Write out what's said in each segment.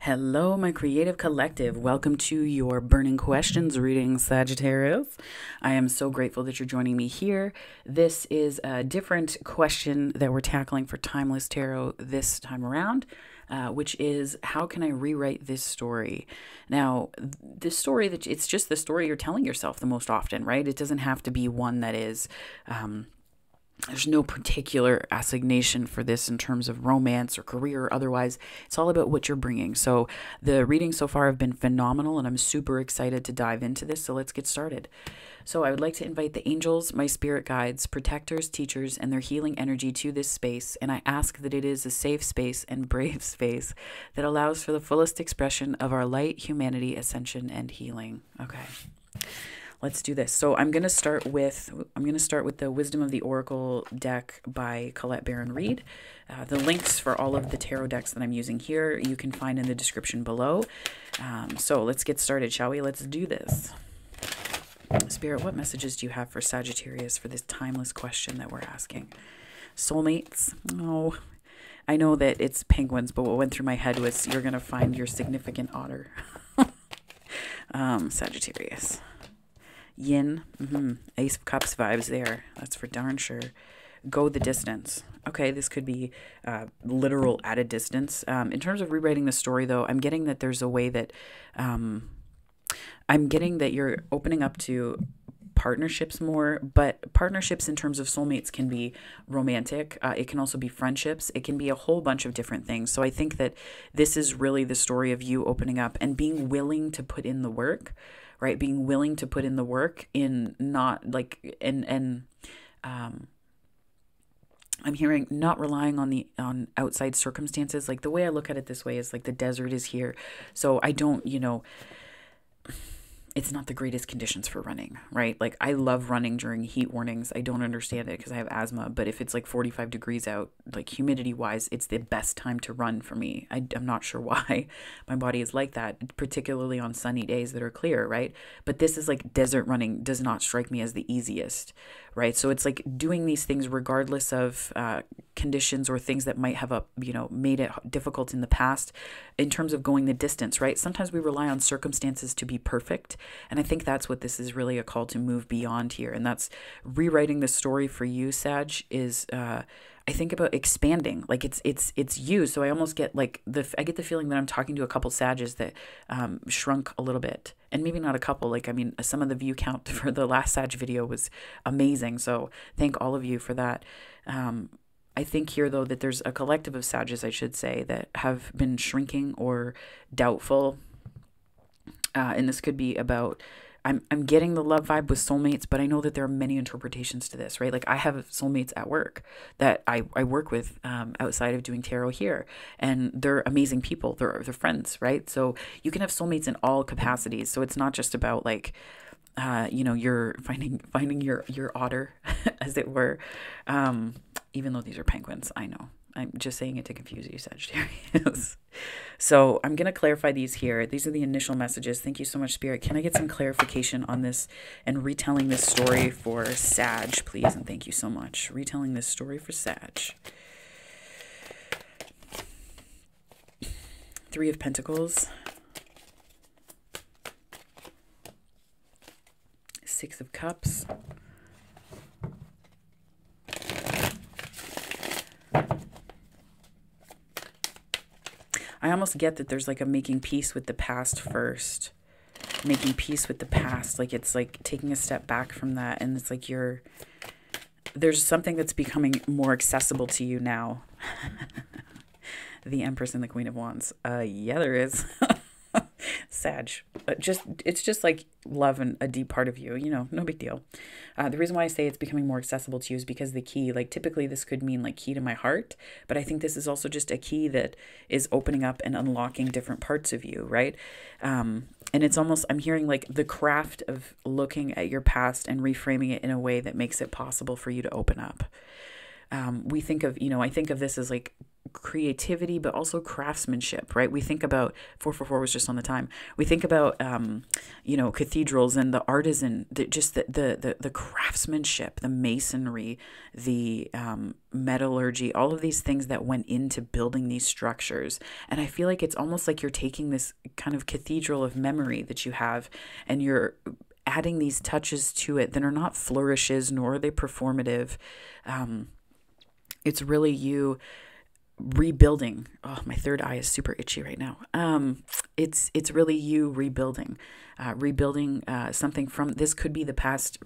Hello, my creative collective. Welcome to your Burning Questions reading, Sagittarius. I am so grateful that you're joining me here. This is a different question that we're tackling for Timeless Tarot this time around, which is how can I rewrite this story? Now, this story, it's just the story you're telling yourself the most often, right? It doesn't have to be one that is... there's no particular assignation for this in terms of romance or career or otherwise. It's all about what you're bringing. So the readings so far have been phenomenal, and I'm super excited to dive into this. So let's get started. So I would like to invite the angels, my spirit guides, protectors, teachers, and their healing energy to this space. And I ask that it is a safe space and brave space that allows for the fullest expression of our light, humanity, ascension, and healing. Okay. Let's do this. So I'm going to start with the Wisdom of the Oracle deck by Colette Baron Reid. The links for all of the tarot decks that I'm using here you can find in the description below. So let's get started, shall we? Let's do this. Spirit, what messages do you have for Sagittarius for this timeless question that we're asking? Soulmates? Oh, I know that it's penguins, but what went through my head was you're going to find your significant otter. Sagittarius. Yin, Ace of Cups vibes there. That's for darn sure. Go the distance. Okay, this could be literal at a distance. In terms of rewriting the story, though, I'm getting that there's a way that I'm getting that you're opening up to partnerships more, but partnerships in terms of soulmates can be romantic. It can also be friendships. It can be a whole bunch of different things. So I think that this is really the story of you opening up and being willing to put in the work. Right, being willing to put in the work in not like I'm hearing not relying on outside circumstances. Like the way I look at it this way is like the desert is here, so I don't, it's not the greatest conditions for running, right? Like I love running during heat warnings. I don't understand it because I have asthma, but if it's like 45 degrees out, like humidity wise, it's the best time to run for me. I'm not sure why my body is like that, particularly on sunny days that are clear, right? But this is like desert running does not strike me as the easiest, right? So it's like doing these things regardless of conditions or things that might have made it difficult in the past in terms of going the distance, right? Sometimes we rely on circumstances to be perfect. And I think that's what this is really a call to move beyond here. And that's rewriting the story for you, Sag, is I think about expanding. Like it's you. So I almost get like I get the feeling that I'm talking to a couple Sages that shrunk a little bit. And maybe not a couple. Like, I mean, some of the view count for the last Sag video was amazing. So thank all of you for that. I think here, though, that there's a collective of Sages, I should say, that have been shrinking or doubtful. And this could be about, I'm getting the love vibe with soulmates, but I know that there are many interpretations to this, right? Like I have soulmates at work that I work with outside of doing tarot here, and they're amazing people. They're friends, right? So you can have soulmates in all capacities. So it's not just about like, you're finding your otter, as it were. Even though these are penguins, I know. I'm just saying it to confuse you, Sagittarius. So I'm going to clarify these here. These are the initial messages. Thank you so much, Spirit. Can I get some clarification on this and retelling this story for Sag, please? And thank you so much. Retelling this story for Sag. Three of Pentacles. Six of Cups. I almost get that there's like a making peace with the past first. Making peace with the past. Like it's like taking a step back from that. And it's like there's something that's becoming more accessible to you now. The Empress and the Queen of Wands. Yeah, there is. Sag. It's just like love and a deep part of you, no big deal. The reason why I say it's becoming more accessible to you is because the key, like typically this could mean like key to my heart, but I think this is also just a key that is opening up and unlocking different parts of you, right? And it's almost, I'm hearing like the craft of looking at your past and reframing it in a way that makes it possible for you to open up. We think of, I think of this as like creativity, but also craftsmanship, right? We think about 444 was just on the time. We think about, cathedrals and the artisan, the craftsmanship, the masonry, the metallurgy, all of these things that went into building these structures. And I feel like it's almost like you're taking this kind of cathedral of memory that you have, and you're adding these touches to it that are not flourishes, nor are they performative. It's really you rebuilding. Oh, my third eye is super itchy right now. It's really you rebuilding something from, this could be the past.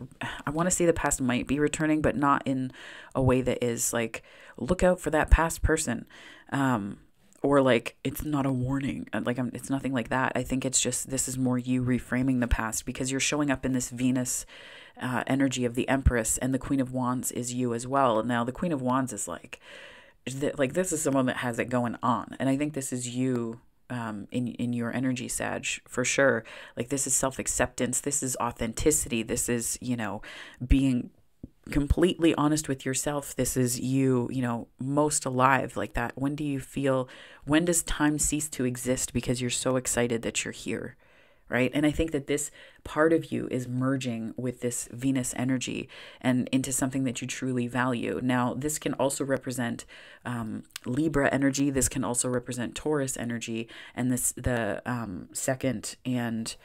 I want to say the past might be returning, but not in a way that is like, look out for that past person. Or like, it's not a warning. It's nothing like that. I think it's just, this is more you reframing the past, because you're showing up in this Venus energy of the Empress, and the Queen of Wands is you as well. Now the Queen of Wands is like this is someone that has it going on. And I think this is you in your energy, Sag, for sure. Like, this is self-acceptance. This is authenticity. This is, being completely honest with yourself. This is you, most alive, like that. When does time cease to exist because you're so excited that you're here? Right. And I think that this part of you is merging with this Venus energy and into something that you truly value. Now, this can also represent Libra energy. This can also represent Taurus energy. And the second and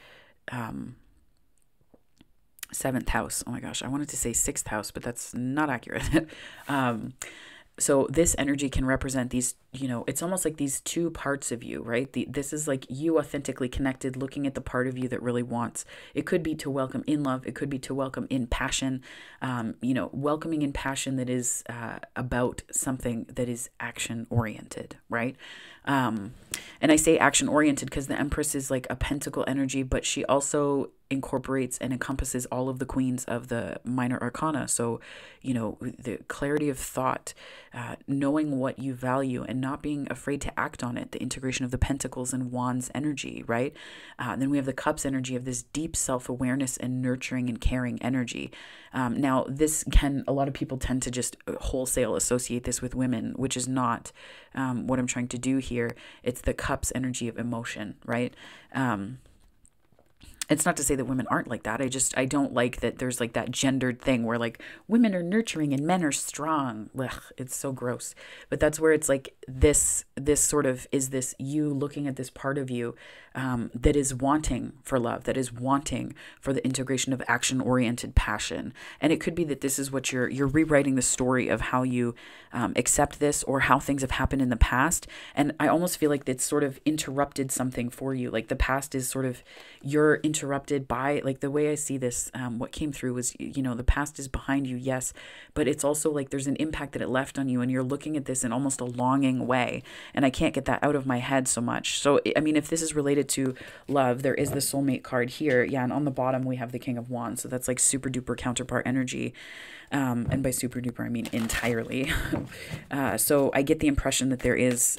seventh house. Oh my gosh, I wanted to say sixth house, but that's not accurate. So this energy can represent these, it's almost like these two parts of you, right? This is like you authentically connected, looking at the part of you that really wants. It could be to welcome in love. It could be to welcome in passion, welcoming in passion that is about something that is action oriented, right? And I say action oriented because the Empress is like a pentacle energy, but she also incorporates and encompasses all of the queens of the minor arcana. So, the clarity of thought, knowing what you value and not being afraid to act on it, the integration of the pentacles and wands energy, right? Then we have the cups energy of this deep self-awareness and nurturing and caring energy. Now, a lot of people tend to just wholesale associate this with women, which is not what I'm trying to do here. It's the cups energy of emotion, right? It's not to say that women aren't like that. I don't like that there's like that gendered thing where like women are nurturing and men are strong. Ugh, it's so gross. But that's where it's like this sort of is this you looking at this part of you that is wanting for love, that is wanting for the integration of action-oriented passion. And it could be that this is what you're rewriting the story of how you accept this or how things have happened in the past. And I almost feel like it's sort of interrupted something for you. Like the past is sort of, you're interrupted by, like the way I see this, what came through was, the past is behind you, yes, but it's also like there's an impact that it left on you, and you're looking at this in almost a longing way. And I can't get that out of my head so much. So, I mean, if this is related to love, there is the soulmate card here. Yeah. And on the bottom, we have the King of Wands. So that's like super duper counterpart energy. And by super duper, I mean entirely. So I get the impression that there is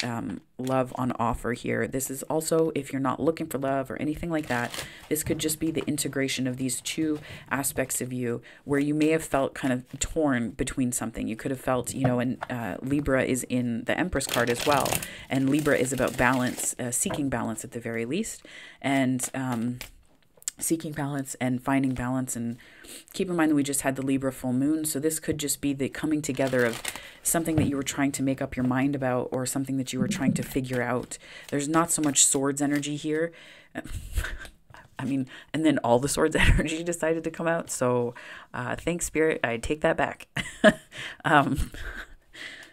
love on offer here. This is also, if you're not looking for love or anything like that, this could just be the integration of these two aspects of you where you may have felt kind of torn between something. You could have felt, and Libra is in the Empress card as well. And Libra is about balance, seeking balance at the very least. And seeking balance and finding balance. And keep in mind that we just had the Libra full moon. So this could just be the coming together of something that you were trying to make up your mind about, or something that you were trying to figure out. There's not so much swords energy here. I mean, and then all the swords energy decided to come out. So thanks, Spirit. I take that back.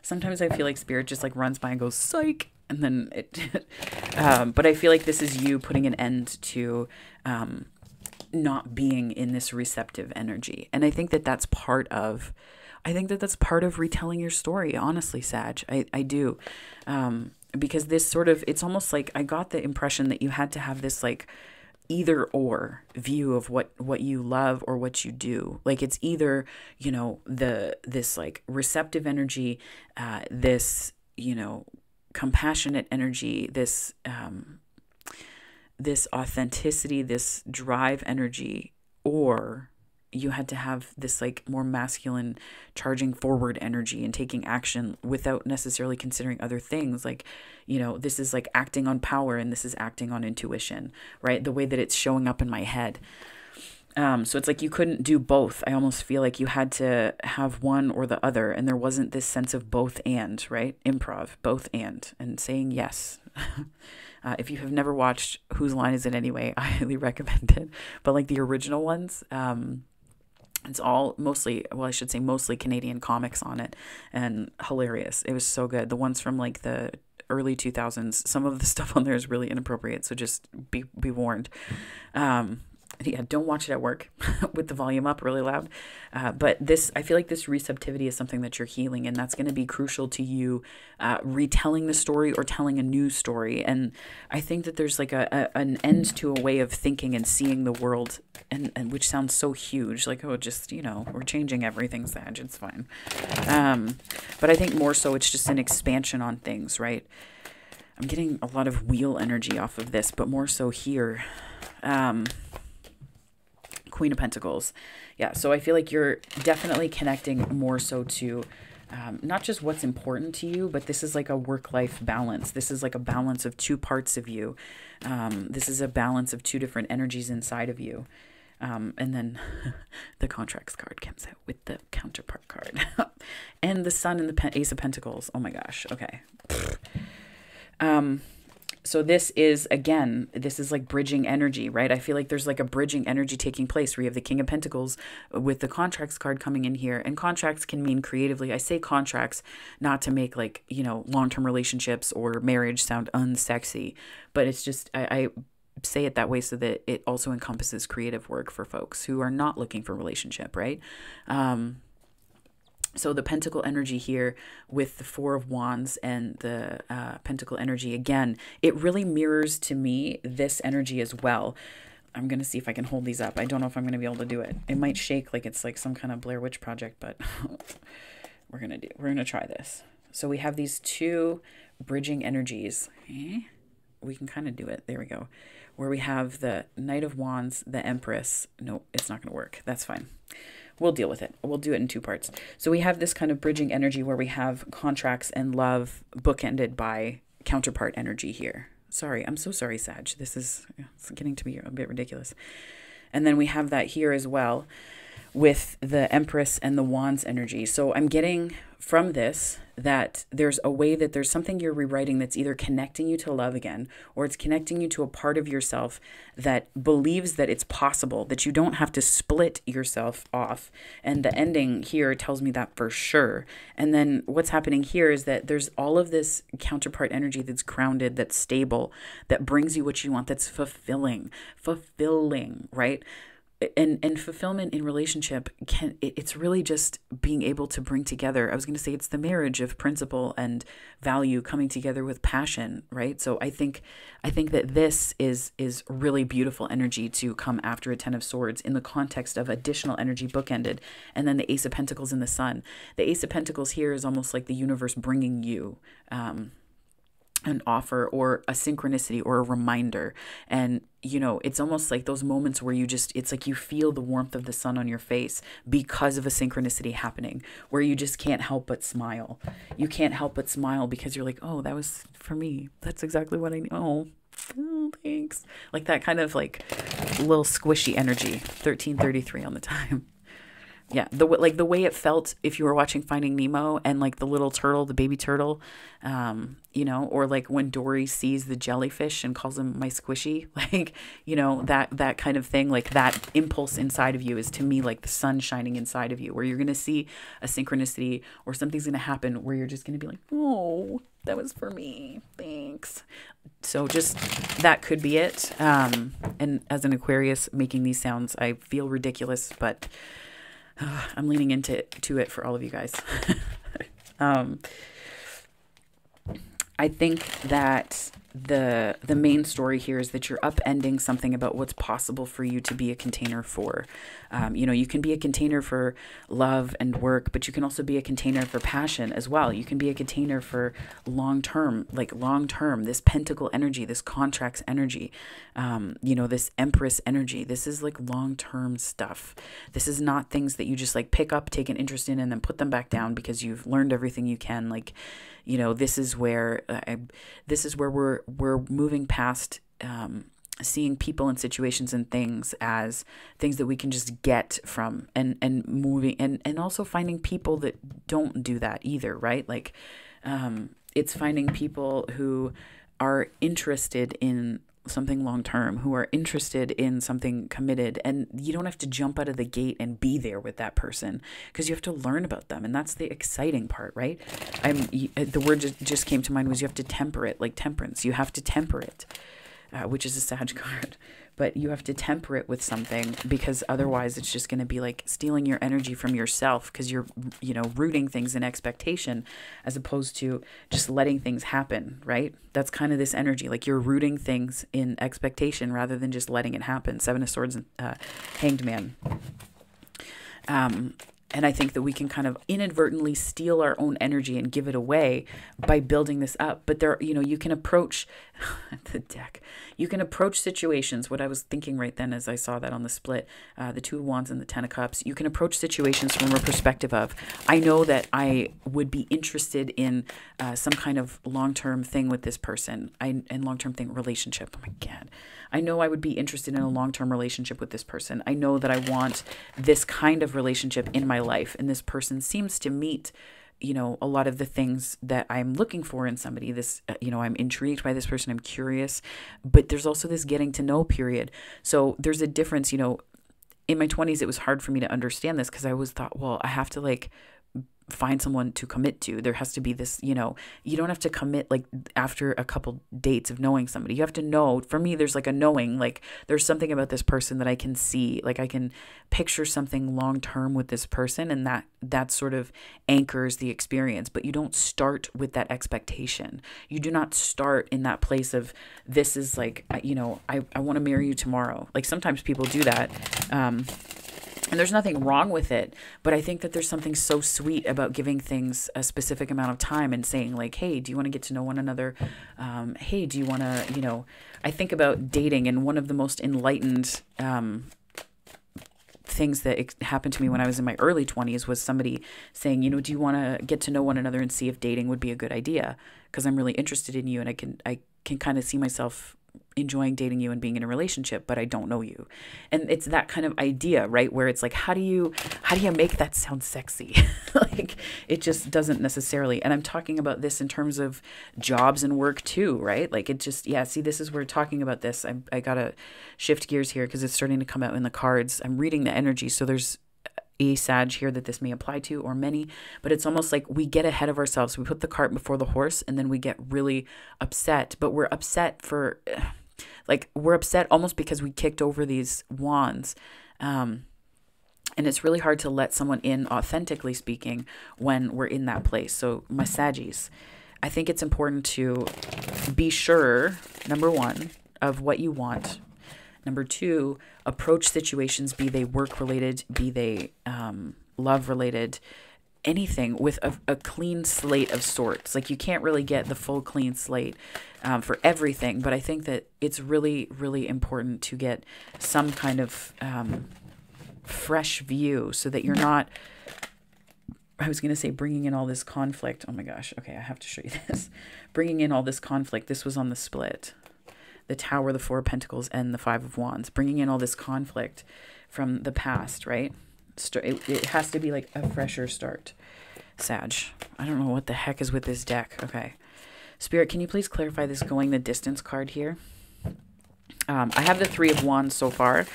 Sometimes I feel like Spirit just like runs by and goes, psych. And then but I feel like this is you putting an end to not being in this receptive energy. And I think that that's part of retelling your story, honestly, Sag. I do. Because this sort of, it's almost like I got the impression that you had to have this like either or view of what you love or what you do. Like it's either, this like receptive energy, this, compassionate energy, this authenticity, this drive energy, or you had to have this like more masculine charging forward energy and taking action without necessarily considering other things. Like, you know, this is like acting on power and this is acting on intuition, right? The way that it's showing up in my head. So it's like you couldn't do both. I almost feel like you had to have one or the other, and there wasn't this sense of both and, right? Improv, both and saying yes. If you have never watched Whose Line Is It Anyway, I highly recommend it. But like the original ones, it's all mostly, well, I should say mostly Canadian comics on it, and hilarious. It was so good. The ones from like the early 2000s, some of the stuff on there is really inappropriate, so just be warned. Yeah, don't watch it at work with the volume up really loud. But this, I feel like this receptivity is something that you're healing, and that's going to be crucial to you retelling the story or telling a new story. And I think that there's like an end to a way of thinking and seeing the world, and which sounds so huge, like, oh, just, you know, we're changing everything, Sag, it's fine. But I think more so it's just an expansion on things, right? I'm getting a lot of wheel energy off of this, but more so here. Queen of Pentacles. Yeah, so I feel like you're definitely connecting more so to not just what's important to you, but this is like a work-life balance. This is like a balance of two parts of you. This is a balance of two different energies inside of you. And then the contracts card comes out with the counterpart card. And the Sun and the Ace of Pentacles. Oh my gosh. Okay. So this is, again, this is like bridging energy, right? I feel like there's like a bridging energy taking place where you have the King of Pentacles with the contracts card coming in here. And contracts can mean creatively. I say contracts not to make like, you know, long-term relationships or marriage sound unsexy, but it's just, I say it that way so that it also encompasses creative work for folks who are not looking for a relationship, right? So the Pentacle energy here with the Four of Wands and the Pentacle energy, again, it really mirrors to me this energy as well. I'm going to see if I can hold these up. I don't know if I'm going to be able to do it. It might shake like it's like some kind of Blair Witch project, but we're going to try this. So we have these two bridging energies. We can kind of do it. There we go. Where we have the Knight of Wands, the Empress. No, it's not going to work. That's fine. We'll deal with it. We'll do it in two parts. So we have this kind of bridging energy where we have contracts and love bookended by counterpart energy here. Sorry, I'm so sorry, Sag. It's getting to be a bit ridiculous. And then we have that here as well with the Empress and the Wands energy. So I'm getting from this that there's a way that there's something you're rewriting that's either connecting you to love again, or it's connecting you to a part of yourself that believes that it's possible, that you don't have to split yourself off. And the ending here tells me that for sure. And then what's happening here is that there's all of this counterpart energy that's grounded, that's stable, that brings you what you want, that's fulfilling, right? And fulfillment in relationship it's really just being able to bring together. I was going to say it's the marriage of principle and value coming together with passion, right? So I think that this is really beautiful energy to come after a Ten of Swords in the context of additional energy bookended, and then the Ace of Pentacles and the Sun. The Ace of Pentacles here is almost like the universe bringing you an offer or a synchronicity or a reminder. And, you know, it's almost like those moments where it's like you feel the warmth of the sun on your face because of a synchronicity happening, where you just can't help but smile. You can't help but smile because you're like, oh, that was for me. That's exactly what I need. Oh, thanks. Like that kind of like little squishy energy. 13:33 on the time. Yeah, the way it felt if you were watching Finding Nemo and like the little turtle, the baby turtle, you know, or like when Dory sees the jellyfish and calls him my squishy, like, you know, that kind of thing, like that impulse inside of you is to me like the sun shining inside of you, where you're going to see a synchronicity or something's going to happen where you're just going to be like, oh, that was for me. Thanks. So just that could be it. And as an Aquarius making these sounds, I feel ridiculous, but I'm leaning into it for all of you guys. I think that the main story here is that you're upending something about what's possible for you to be a container for. You can be a container for love and work, but you can also be a container for passion as well. You can be a container for long term, this pentacle energy, this contracts energy, this empress energy. This is like long term stuff. This is not things that you just like pick up, take an interest in, and then put them back down because you've learned everything you can. This is where we're moving past seeing people and situations and things as things that we can just get from, and moving and also finding people that don't do that either, right? It's finding people who are interested in something long term, who are interested in something committed, and you don't have to jump out of the gate and be there with that person because you have to learn about them, and that's the exciting part, right? The word just came to mind was you have to temper it, like temperance. You have to temper it, which is a Sag card. But you have to temper it with something, because otherwise it's just going to be like stealing your energy from yourself, because you're, rooting things in expectation as opposed to just letting things happen, right? That's kind of this energy. Like you're rooting things in expectation rather than just letting it happen. Seven of Swords and Hanged Man. And I think that we can kind of inadvertently steal our own energy and give it away by building this up. But you can approach the deck. You can approach situations. What I was thinking right then as I saw that on the split, the Two of Wands and the Ten of Cups, you can approach situations from a perspective of, I know that I would be interested in some kind of long-term thing with this person, and long-term relationship. Oh my God. I know I would be interested in a long-term relationship with this person. I know that I want this kind of relationship in my life, and this person seems to meet a lot of the things that I'm looking for in somebody. I'm intrigued by this person. I'm curious, but there's also this getting to know period. So there's a difference, in my 20s, it was hard for me to understand this because I always thought, well, I have to find someone to commit to. There has to be this, you don't have to commit after a couple dates of knowing somebody. You have to know. For me, there's a knowing, there's something about this person that I can see, I can picture something long term with this person, and that sort of anchors the experience. But you don't start with that expectation. You do not start in that place of, this is I want to marry you tomorrow. Sometimes people do that. And there's nothing wrong with it, but I think that there's something so sweet about giving things a specific amount of time and saying hey, do you want to get to know one another? Hey, do you want to, I think about dating, and one of the most enlightened things that happened to me when I was in my early 20s was somebody saying, do you want to get to know one another and see if dating would be a good idea? Because I'm really interested in you, and I can kind of see myself enjoying dating you and being in a relationship, but I don't know you. And it's that kind of idea, right? Where it's how do you make that sound sexy? It just doesn't necessarily. And I'm talking about this in terms of jobs and work too, right? See, this is where we're talking about this. I gotta shift gears here because it's starting to come out in the cards. I'm reading the energy. So there's a Sag here that this may apply to, or many, but it's almost like we get ahead of ourselves. We put the cart before the horse, and then we get really upset, but we're upset we're upset almost because we kicked over these wands. And it's really hard to let someone in, authentically speaking, when we're in that place. So my Saggies, I think it's important to be sure, number one, of what you want. Number two, approach situations, be they work-related, be they love-related, anything with a clean slate of sorts. You can't really get the full clean slate for everything, but I think that it's really, really important to get some kind of fresh view so that you're not, I was going to say bringing in all this conflict. Oh my gosh. Okay, I have to show you this. Bringing in all this conflict. This was on the split. The Tower, the Four of Pentacles, and the Five of Wands. Bringing in all this conflict from the past, right? It has to be a fresher start. Sag. I don't know what the heck is with this deck. Okay. Spirit, can you please clarify this going the distance card here? I have the Three of Wands so far,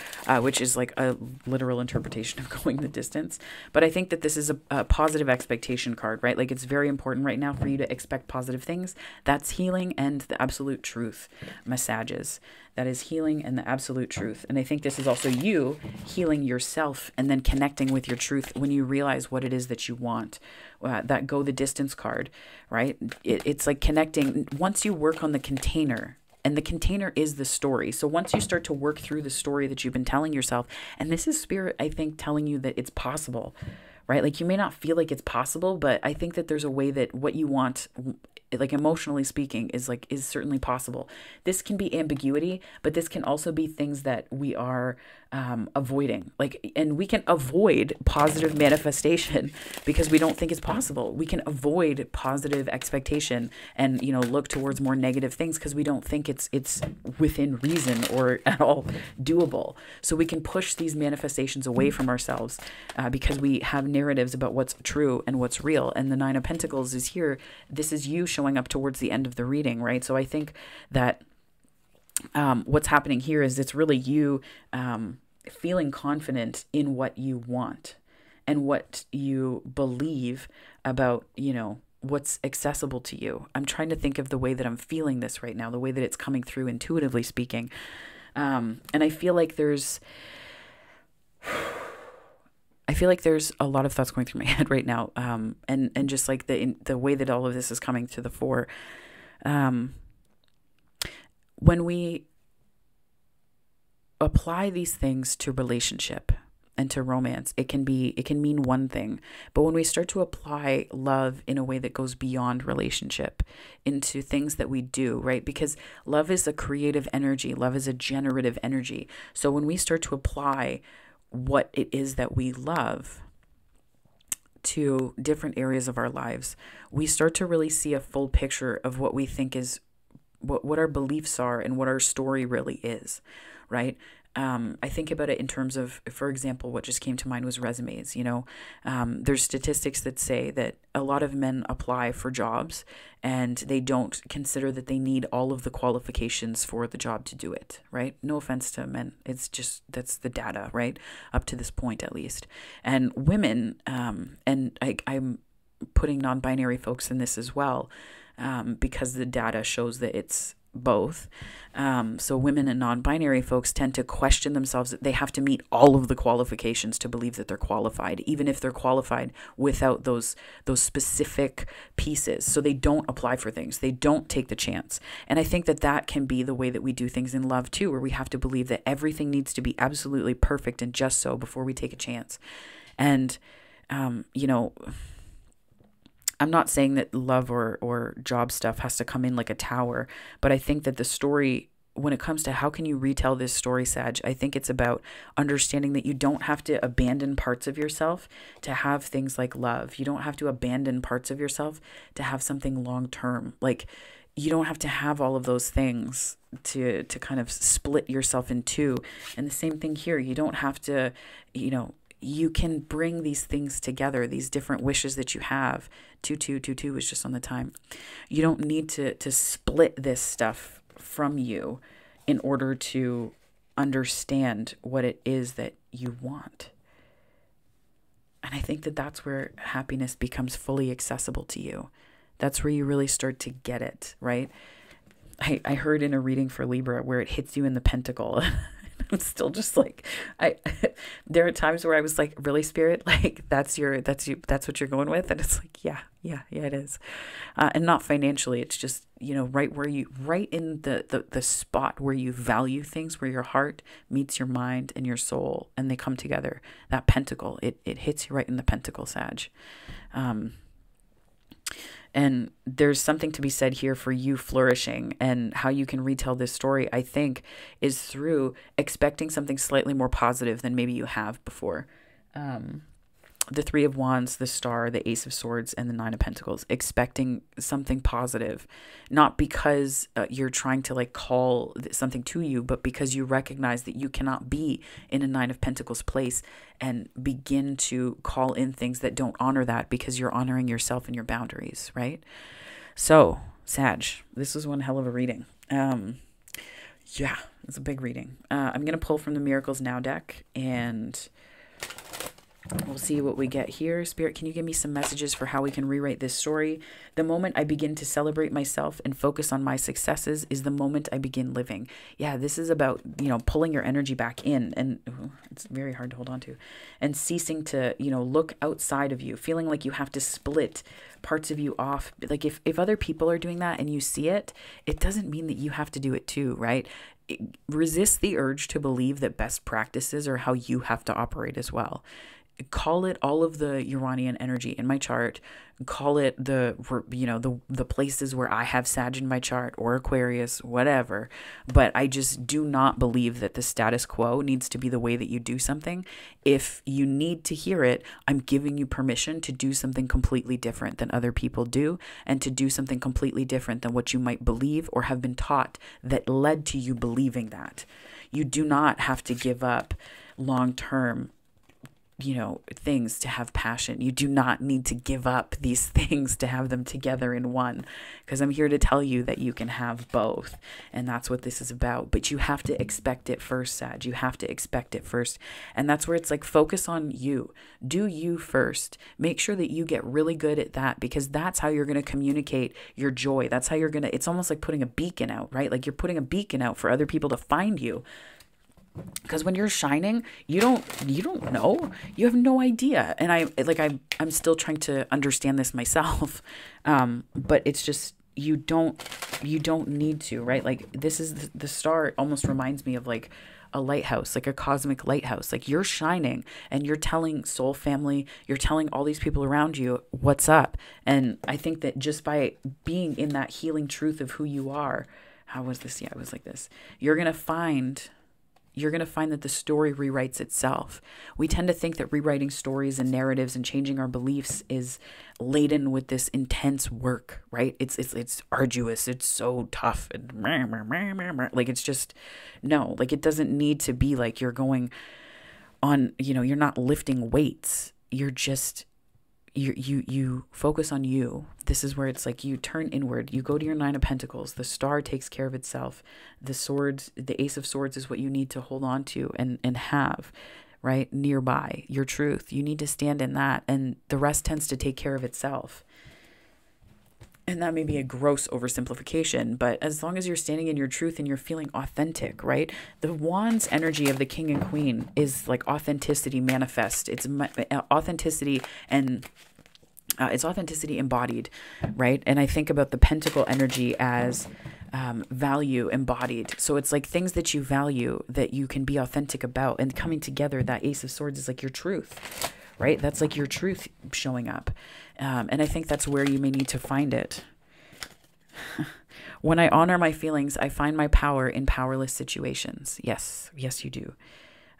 which is like a literal interpretation of going the distance. But I think that this is a positive expectation card, right? Like it's very important right now for you to expect positive things. That's healing and the absolute truth. Massages. That is healing and the absolute truth. And I think this is also you healing yourself and then connecting with your truth when you realize what it is that you want. That go the distance card, right? It's like connecting. Once you work on the container, and the container is the story. So once you start to work through the story that you've been telling yourself, and this is spirit, I think, telling you that it's possible, right? Like you may not feel like it's possible, but I think that there's a way that what you want, like emotionally speaking, is certainly possible. This can be ambiguity, but this can also be things that we are avoiding. And we can avoid positive manifestation because we don't think it's possible. We can avoid positive expectation and, look towards more negative things because we don't think it's within reason or at all doable. So we can push these manifestations away from ourselves because we have narratives about what's true and what's real. And the Nine of Pentacles is here. This is you showing up towards the end of the reading, right? So I think that what's happening here is it's really you feeling confident in what you want and what you believe about, what's accessible to you. I'm trying to think of the way that I'm feeling this right now, the way that it's coming through intuitively speaking. And I feel like there's a lot of thoughts going through my head right now. And just like the way that all of this is coming to the fore. When we apply these things to relationship and to romance, it can mean one thing. But when we start to apply love in a way that goes beyond relationship into things that we do, right? Because love is a creative energy. Love is a generative energy. So when we start to apply what it is that we love to different areas of our lives, we start to really see a full picture of what we think is what our beliefs are and what our story really is, right? I think about it in terms of, for example, what just came to mind was resumes. There's statistics that say that a lot of men apply for jobs and they don't consider that they need all of the qualifications for the job to do it, right? No offense to men. It's just, that's the data, right? Up to this point, at least. And women, and I'm putting non-binary folks in this as well, because the data shows that it's both. So women and non-binary folks tend to question themselves that they have to meet all of the qualifications to believe that they're qualified, even if they're qualified without those specific pieces. So they don't apply for things. They don't take the chance. And I think that can be the way that we do things in love too, where we have to believe that everything needs to be absolutely perfect and just so before we take a chance. And, I'm not saying that love or job stuff has to come in like a tower, but I think that the story, when it comes to how can you retell this story, Sag, I think it's about understanding that you don't have to abandon parts of yourself to have things like love. You don't have to abandon parts of yourself to have something long-term. Like, you don't have to have all of those things to kind of split yourself in two. And the same thing here. You don't have to, you can bring these things together, these different wishes that you have. 2222 is just on the time. You don't need to split this stuff from you in order to understand what it is that you want. And I think that that's where happiness becomes fully accessible to you. That's where you really start to get it, right? I heard in a reading for Libra where it hits you in the pentacle. I'm still just like, there are times where I was like, really, Spirit, like that's what you're going with. And it's like, yeah, it is. And not financially. It's just, right in the spot where you value things, where your heart meets your mind and your soul and they come together. That pentacle, it hits you right in the pentacle, Sag. And there's something to be said here for you flourishing, and how you can retell this story, I think, is through expecting something slightly more positive than maybe you have before. The Three of Wands, the Star, the Ace of Swords, and the Nine of Pentacles, expecting something positive, not because you're trying to like call something to you, but because you recognize that you cannot be in a Nine of Pentacles place and begin to call in things that don't honor that, because you're honoring yourself and your boundaries, right? So, Sag, this was one hell of a reading. Yeah, it's a big reading. I'm going to pull from the Miracles Now deck, and we'll see what we get here. Spirit, can you give me some messages for how we can rewrite this story? The moment I begin to celebrate myself and focus on my successes is the moment I begin living. Yeah, this is about, pulling your energy back in, and it's very hard to hold on to, and ceasing to, look outside of you, feeling like you have to split parts of you off. Like if other people are doing that and you see it, it doesn't mean that you have to do it too, right? Resist the urge to believe that best practices are how you have to operate as well. Call it all of the Uranian energy in my chart. Call it the places where I have Sag in my chart, or Aquarius, whatever. But I just do not believe that the status quo needs to be the way that you do something. If you need to hear it, I'm giving you permission to do something completely different than other people do, and to do something completely different than what you might believe or have been taught that led to you believing that. You do not have to give up long-term things to have passion. You do not need to give up these things to have them together in one, because I'm here to tell you that you can have both, and that's what this is about. But you have to expect it first, Sag. You have to expect it first, and that's where it's like, focus on you. Do you first. Make sure that you get really good at that, because that's how you're going to communicate your joy. That's how you're going to, it's almost like putting a beacon out, right? Like you're putting a beacon out for other people to find you. Because when you're shining, you don't know, you have no idea. And I'm still trying to understand this myself. But it's just, you don't need to, right? Like this is the star almost reminds me of like a lighthouse, like a cosmic lighthouse. Like you're shining and you're telling soul family, you're telling all these people around you what's up. And I think that just by being in that healing truth of who you are, how was this? Yeah, it was like this. You're going to find that the story rewrites itself. We tend to think that rewriting stories and narratives and changing our beliefs is laden with this intense work, right? It's arduous. It's so tough. And like, it's just, no, like it doesn't need to be like you're going on, you're not lifting weights. You're just, you focus on you. This is where it's like you turn inward. You go to your Nine of Pentacles. The star takes care of itself. The swords, the Ace of Swords is what you need to hold on to and have, right? Nearby, your truth. You need to stand in that, and the rest tends to take care of itself. And that may be a gross oversimplification, but as long as you're standing in your truth and you're feeling authentic, right? The Wands energy of the King and Queen is like authenticity manifest. It's authenticity, and it's authenticity embodied, right? And I think about the Pentacle energy as value embodied. So it's like things that you value that you can be authentic about, and coming together. That Ace of Swords is like your truth, right? That's like your truth showing up. And I think that's where you may need to find it. When I honor my feelings, I find my power in powerless situations. Yes, you do.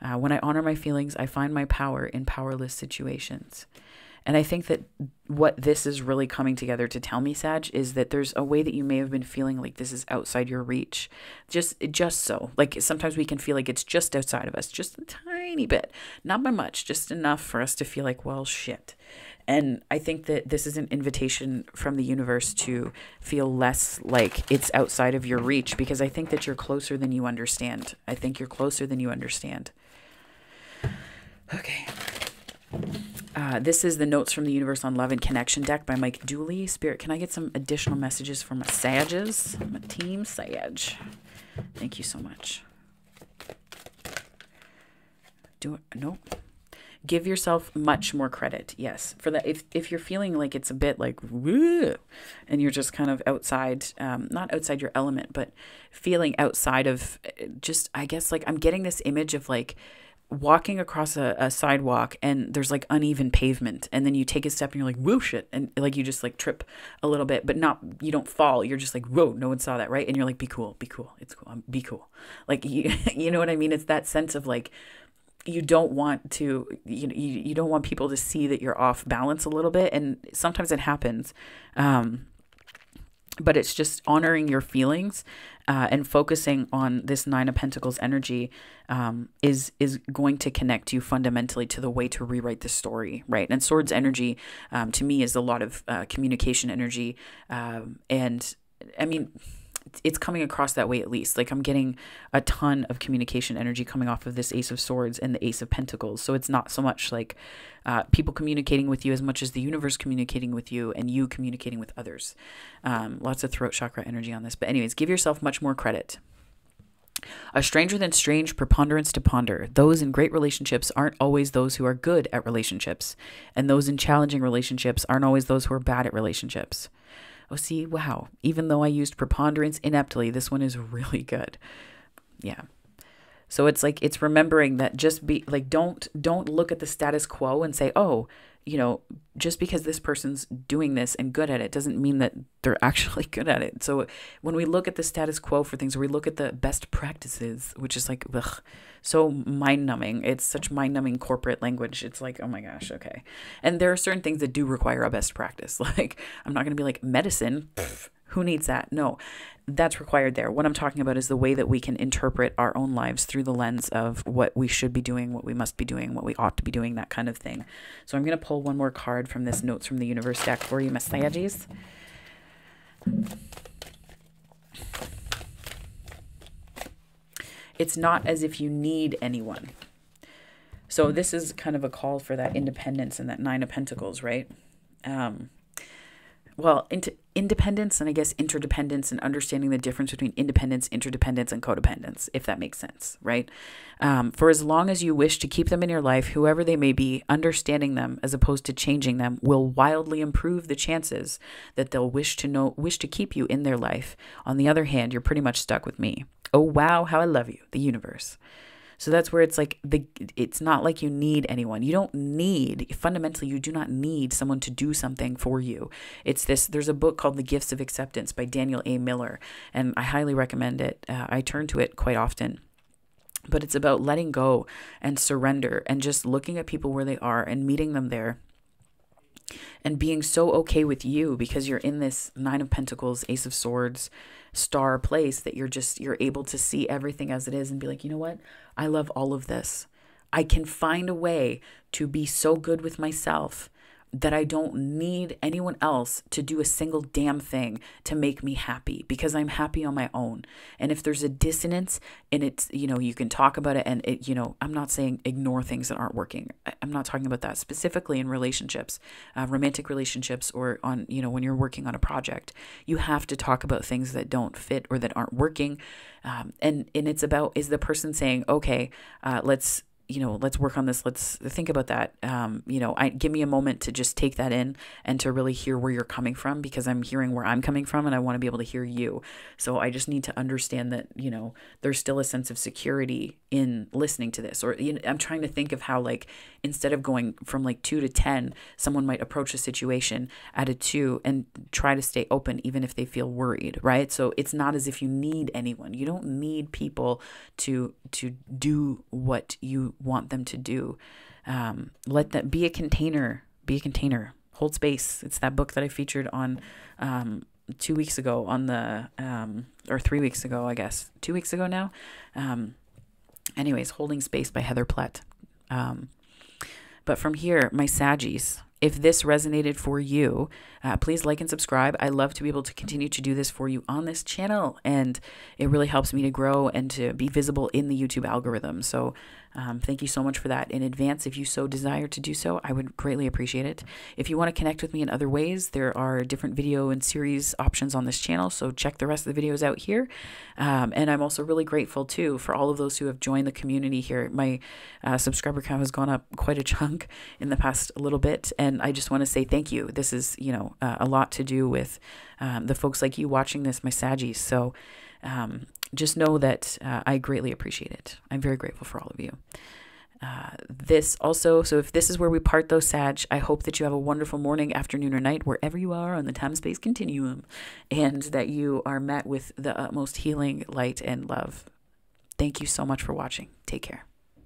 When I honor my feelings, I find my power in powerless situations. And I think that what this is really coming together to tell me, Sag, is that there's a way that you may have been feeling like this is outside your reach. Just so. Like sometimes we can feel like it's just outside of us, just a tiny bit. Not by much, just enough for us to feel like, well, shit. And I think that this is an invitation from the universe to feel less like it's outside of your reach, because I think that you're closer than you understand. I think you're closer than you understand. Okay. This is the Notes from the Universe on Love and Connection deck by Mike Dooley. Spirit, can I get some additional messages from my Sages? My team Sag. Thank you so much. Nope. Give yourself much more credit. Yes. For that, if you're feeling like it's a bit like, woo, and you're just kind of outside, not outside your element, but feeling outside of just, I guess, like I'm getting this image of like walking across a sidewalk and there's like uneven pavement, and then you take a step and you're like, whoa, shit. And like, you just like trip a little bit, but you don't fall. You're just like, whoa, no one saw that. Right. And you're like, be cool. It's cool. Be cool. Like, you know what I mean? It's that sense of like, you don't want to, you don't want people to see that you're off balance a little bit. And sometimes it happens. But it's just honoring your feelings, and focusing on this Nine of Pentacles energy, is going to connect you fundamentally to the way to rewrite the story, right? And Swords energy, to me, is a lot of communication energy. And I mean, it's coming across that way, at least. Like, I'm getting a ton of communication energy coming off of this Ace of Swords and the Ace of Pentacles. So it's not so much like people communicating with you as much as the universe communicating with you and you communicating with others. Lots of throat chakra energy on this. But anyways, give yourself much more credit. A stranger than strange, preponderance to ponder. Those in great relationships aren't always those who are good at relationships. And those in challenging relationships aren't always those who are bad at relationships. Oh, see, wow. Even though I used preponderance ineptly, this one is really good. Yeah. So it's like, it's remembering that just be like, don't look at the status quo and say, oh, you know, just because this person's doing this and good at it doesn't mean that they're actually good at it. So when we look at the status quo for things, or we look at the best practices, which is like, ugh, so mind numbing. It's such mind numbing corporate language. It's like, oh my gosh. Okay. And there are certain things that do require a best practice. Like, I'm not going to be like medicine. Who needs that? No, that's required there. What I'm talking about is the way that we can interpret our own lives through the lens of what we should be doing, what we must be doing, what we ought to be doing, that kind of thing. So I'm going to pull one more card from this Notes from the Universe deck for you, Messages. It's not as if you need anyone. So this is kind of a call for that independence and that Nine of Pentacles, right? Well, into independence and I guess interdependence, and understanding the difference between independence, interdependence, and codependence, if that makes sense, right? For as long as you wish to keep them in your life, whoever they may be, understanding them as opposed to changing them will wildly improve the chances that they'll wish to keep you in their life. On the other hand, you're pretty much stuck with me. Oh, wow, how I love you, the universe. So that's where it's like, it's not like you need anyone. You don't need, fundamentally, you do not need someone to do something for you. It's this, there's a book called The Gifts of Acceptance by Daniel A. Miller, and I highly recommend it. I turn to it quite often. But it's about letting go and surrender and just looking at people where they are and meeting them there. And being so okay with you because you're in this Nine of Pentacles, Ace of Swords, star place that you're able to see everything as it is and be like, you know what? I love all of this. I can find a way to be so good with myself that I don't need anyone else to do a single damn thing to make me happy, because I'm happy on my own. And if there's a dissonance and it's, you know, you can talk about it, and it, you know, I'm not saying ignore things that aren't working. I'm not talking about that specifically in relationships, romantic relationships, or on, you know, when you're working on a project, you have to talk about things that don't fit or that aren't working. And it's about, is the person saying, okay, let's work on this. Let's think about that. Give me a moment to just take that in and to really hear where you're coming from, because I'm hearing where I'm coming from and I want to be able to hear you. So I just need to understand that, you know, there's still a sense of security in listening to this. Or, you know, I'm trying to think of how, like, instead of going from like 2 to 10, someone might approach a situation at a 2 and try to stay open, even if they feel worried, right? So it's not as if you need anyone. You don't need people to do what you want them to do. Let that be a container. Hold space. It's that book that I featured on 2 weeks ago on the or 3 weeks ago, I guess 2 weeks ago now. Anyways, Holding Space by Heather Plett. But from here, my Saggies, if this resonated for you, please like and subscribe. I love to be able to continue to do this for you on this channel, and it really helps me to grow and to be visible in the YouTube algorithm. So thank you so much for that in advance. If you so desire to do so, I would greatly appreciate it. If you want to connect with me in other ways, there are different video and series options on this channel, so check the rest of the videos out here. And I'm also really grateful too for all of those who have joined the community here. My subscriber count has gone up quite a chunk in the past little bit, and I just want to say thank you. This is, you know, a lot to do with the folks like you watching this, my Saggies. So just know that I greatly appreciate it. I'm very grateful for all of you. This also, so if this is where we part though, Sag, I hope that you have a wonderful morning, afternoon, or night, wherever you are on the time-space continuum, and that you are met with the utmost healing, light, and love. Thank you so much for watching. Take care.